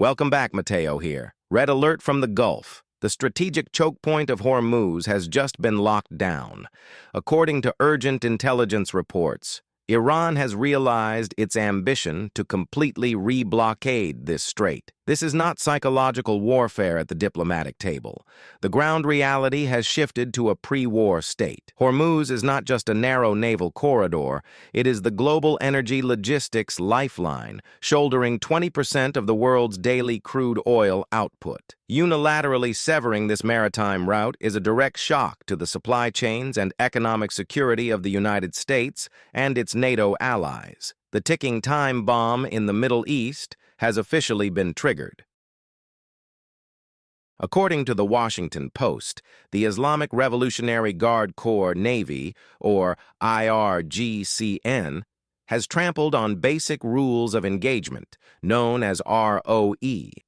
Welcome back, Mateo here. Red alert from the Gulf. The strategic chokepoint of Hormuz has just been locked down. According to urgent intelligence reports, Iran has realized its ambition to completely re-blockade this strait. This is not psychological warfare at the diplomatic table. The ground reality has shifted to a pre-war state. Hormuz is not just a narrow naval corridor, it is the global energy logistics lifeline, shouldering 20% of the world's daily crude oil output. Unilaterally severing this maritime route is a direct shock to the supply chains and economic security of the United States and its NATO allies. The ticking time bomb in the Middle East has officially been triggered. According to the Washington Post, the Islamic Revolutionary Guard Corps Navy, or IRGCN, has trampled on basic rules of engagement, known as ROE.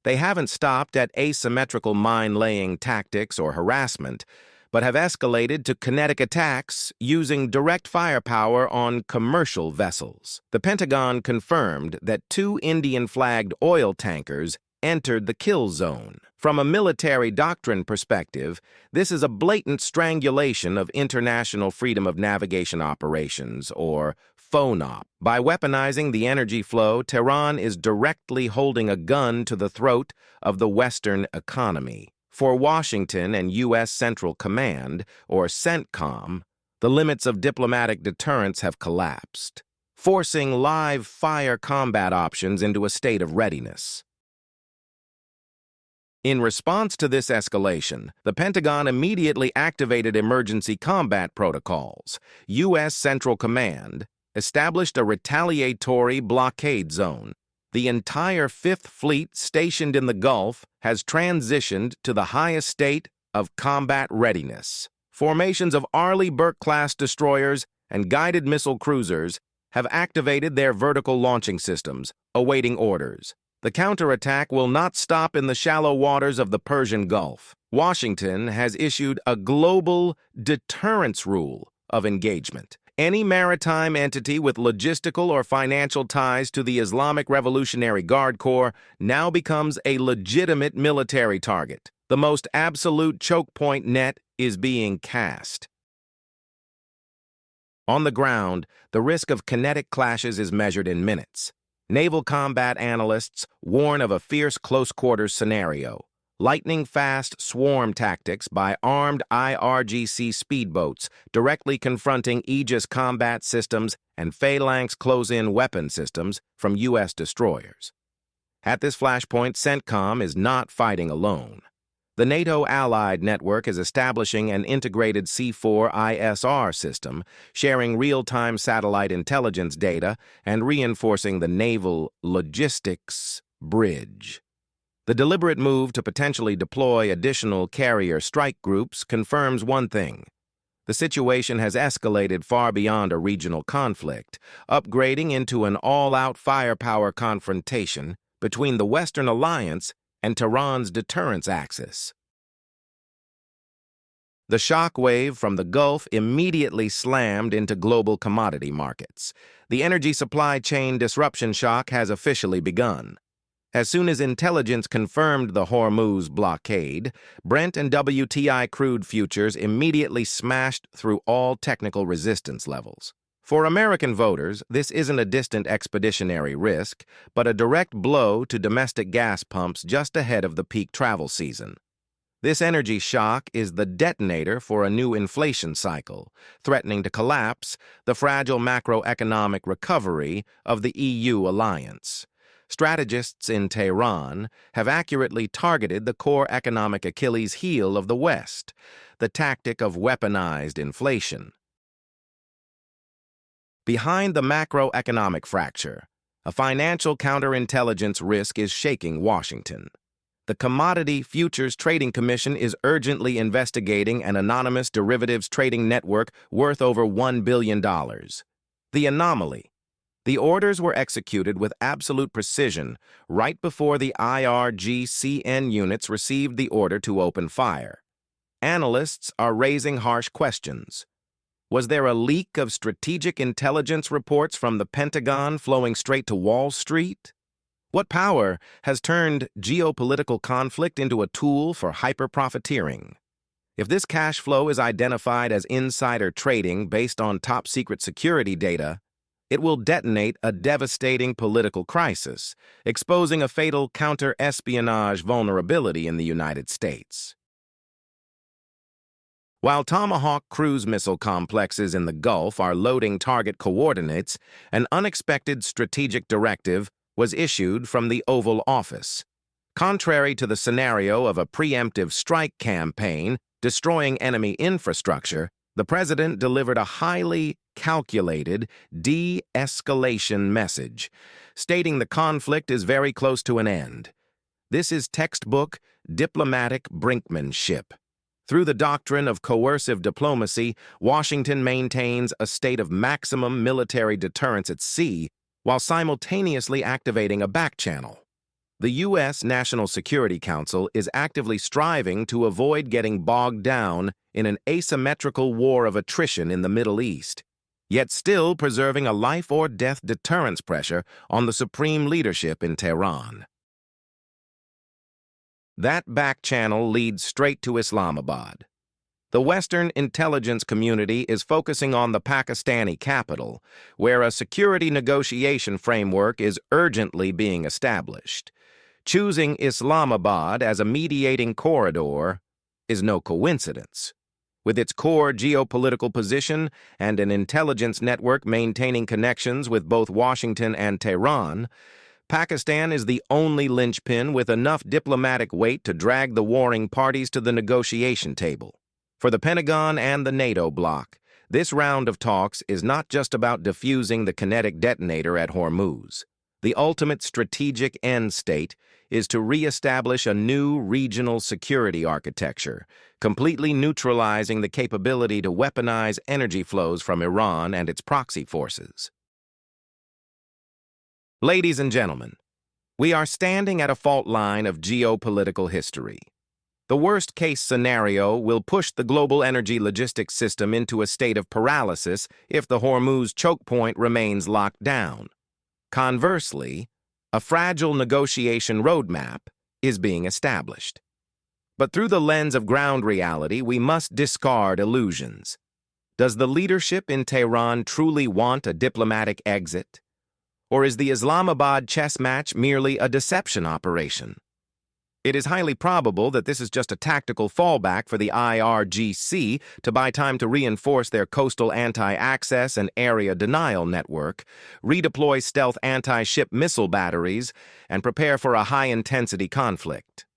They haven't stopped at asymmetrical mine-laying tactics or harassment, but have escalated to kinetic attacks using direct firepower on commercial vessels. The Pentagon confirmed that 2 Indian-flagged oil tankers entered the kill zone. From a military doctrine perspective, this is a blatant strangulation of international freedom of navigation operations, or FONOP. By weaponizing the energy flow, Tehran is directly holding a gun to the throat of the Western economy. For Washington and U.S. Central Command, or CENTCOM, the limits of diplomatic deterrence have collapsed, forcing live fire combat options into a state of readiness. In response to this escalation, the Pentagon immediately activated emergency combat protocols. U.S. Central Command established a retaliatory blockade zone. The entire Fifth Fleet stationed in the Gulf has transitioned to the highest state of combat readiness. Formations of Arleigh Burke-class destroyers and guided missile cruisers have activated their vertical launching systems, awaiting orders. The counterattack will not stop in the shallow waters of the Persian Gulf. Washington has issued a global deterrence rule of engagement. Any maritime entity with logistical or financial ties to the Islamic Revolutionary Guard Corps now becomes a legitimate military target. The most absolute chokepoint net is being cast. On the ground, the risk of kinetic clashes is measured in minutes. Naval combat analysts warn of a fierce close-quarters scenario. Lightning-fast swarm tactics by armed IRGC speedboats directly confronting Aegis combat systems and phalanx close-in weapon systems from U.S. destroyers. At this flashpoint, CENTCOM is not fighting alone. The NATO Allied Network is establishing an integrated C4ISR system, sharing real-time satellite intelligence data and reinforcing the naval logistics bridge. The deliberate move to potentially deploy additional carrier strike groups confirms one thing. The situation has escalated far beyond a regional conflict, upgrading into an all-out firepower confrontation between the Western Alliance and Tehran's deterrence axis. The shockwave from the Gulf immediately slammed into global commodity markets. The energy supply chain disruption shock has officially begun. As soon as intelligence confirmed the Hormuz blockade, Brent and WTI crude futures immediately smashed through all technical resistance levels. For American voters, this isn't a distant expeditionary risk, but a direct blow to domestic gas pumps just ahead of the peak travel season. This energy shock is the detonator for a new inflation cycle, threatening to collapse the fragile macroeconomic recovery of the EU alliance. Strategists in Tehran have accurately targeted the core economic Achilles heel of the West, the tactic of weaponized inflation. Behind the macroeconomic fracture, a financial counterintelligence risk is shaking Washington. The Commodity Futures Trading Commission is urgently investigating an anonymous derivatives trading network worth over $1 billion. The anomaly: the orders were executed with absolute precision right before the IRGCN units received the order to open fire. Analysts are raising harsh questions. Was there a leak of strategic intelligence reports from the Pentagon flowing straight to Wall Street? What power has turned geopolitical conflict into a tool for hyper-profiteering? If this cash flow is identified as insider trading based on top-secret security data, it will detonate a devastating political crisis, exposing a fatal counter-espionage vulnerability in the United States. While Tomahawk cruise missile complexes in the Gulf are loading target coordinates, an unexpected strategic directive was issued from the Oval Office. Contrary to the scenario of a preemptive strike campaign destroying enemy infrastructure, the president delivered a highly calculated de-escalation message, stating the conflict is very close to an end. This is textbook diplomatic brinkmanship. Through the doctrine of coercive diplomacy, Washington maintains a state of maximum military deterrence at sea while simultaneously activating a backchannel. The U.S. National Security Council is actively striving to avoid getting bogged down in an asymmetrical war of attrition in the Middle East, yet still preserving a life-or-death deterrence pressure on the supreme leadership in Tehran. That backchannel leads straight to Islamabad. The Western intelligence community is focusing on the Pakistani capital, where a security negotiation framework is urgently being established. Choosing Islamabad as a mediating corridor is no coincidence. With its core geopolitical position and an intelligence network maintaining connections with both Washington and Tehran, Pakistan is the only linchpin with enough diplomatic weight to drag the warring parties to the negotiation table. For the Pentagon and the NATO bloc, this round of talks is not just about defusing the kinetic detonator at Hormuz. The ultimate strategic end state is to re-establish a new regional security architecture, completely neutralizing the capability to weaponize energy flows from Iran and its proxy forces. Ladies and gentlemen, we are standing at a fault line of geopolitical history. The worst-case scenario will push the global energy logistics system into a state of paralysis if the Hormuz chokepoint remains locked down. Conversely, a fragile negotiation roadmap is being established. But through the lens of ground reality, we must discard illusions. Does the leadership in Tehran truly want a diplomatic exit? Or is the Islamabad chess match merely a deception operation? It is highly probable that this is just a tactical fallback for the IRGC to buy time to reinforce their coastal anti-access and area denial network, redeploy stealth anti-ship missile batteries, and prepare for a high-intensity conflict.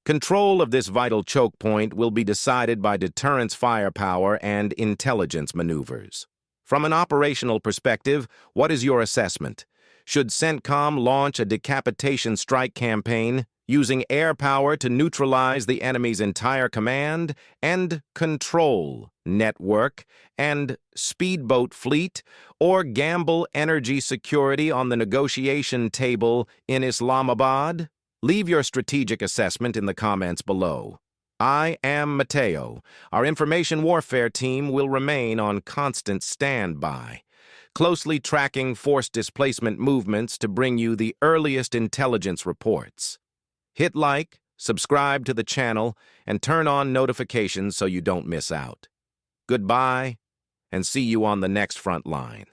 Control of this vital choke point will be decided by deterrence firepower and intelligence maneuvers. From an operational perspective, what is your assessment? Should CENTCOM launch a decapitation strike campaign, using air power to neutralize the enemy's entire command and control network and speedboat fleet, or gamble energy security on the negotiation table in Islamabad? Leave your strategic assessment in the comments below. I am Mateo. Our information warfare team will remain on constant standby, closely tracking force displacement movements to bring you the earliest intelligence reports. Hit like, subscribe to the channel, and turn on notifications so you don't miss out. Goodbye, and see you on the next front line.